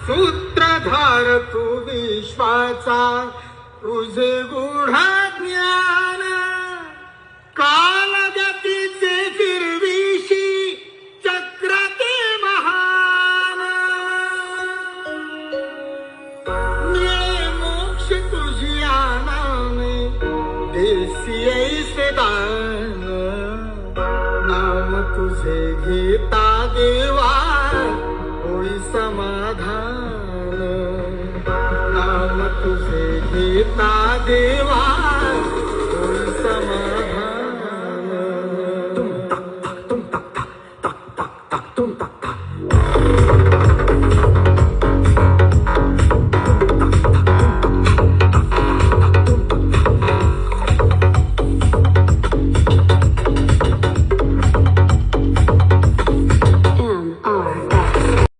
सूत्रधार तू विश्वाचा, तुझे गूढ ज्ञान कालगतीचे फिरविशी चक्र ते महान. मिळे मोक्ष तुझिया नामे, देसी ऐसे दान. नाम तुझे घेता देवा, होई समाधान. नाम तुझे घेता देवा,